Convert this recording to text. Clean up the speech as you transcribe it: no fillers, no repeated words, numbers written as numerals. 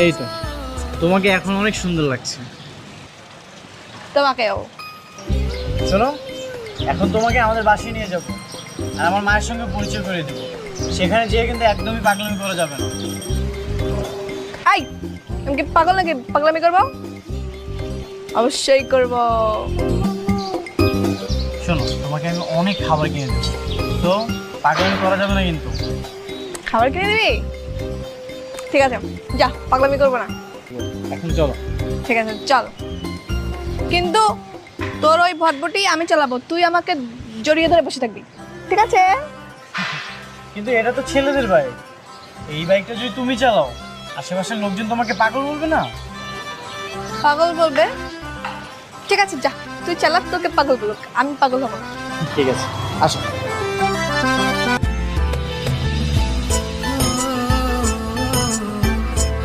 এই তো, তোমাকে এখন অনেক সুন্দর লাগছে। তোমাকেও। শোনো, এখন তোমাকে আমাদের বাসায় নিয়ে যাব আর আমার মায়ের সঙ্গে পরিচয় করে দেবো। সেখানে যেয়ে কিন্তু একদমই পাগলামি করা যাবে না। আই, আমি কি পাগল নাকি পাগলামি করবো? অবশ্যই করবো। শোনো, তোমাকে আমি অনেক খাবার কিনে দেবো, তো পাগলামি করা যাবে না কিন্তু। খাবার কিনে দিবি? ঠিক আছে, যা, পাগলামি করবো না। এখন চলো। ঠিক আছে, চল। কিন্তু তোর ওই ভটভটি আমি চালাবো, তুই আমাকে জড়িয়ে ধরে বসে থাকবি, ঠিক আছে? কিন্তু এটা তো ছেলেদের বাইক, এই বাইকটা যদি তুমি চালাও আশেপাশের লোকজন তোমাকে পাগল বলবে না? পাগল বলবে? ঠিক আছে, যা, তুই চালা, তোকে পাগল বলুক, আমি পাগল হবো না। ঠিক আছে, আসো।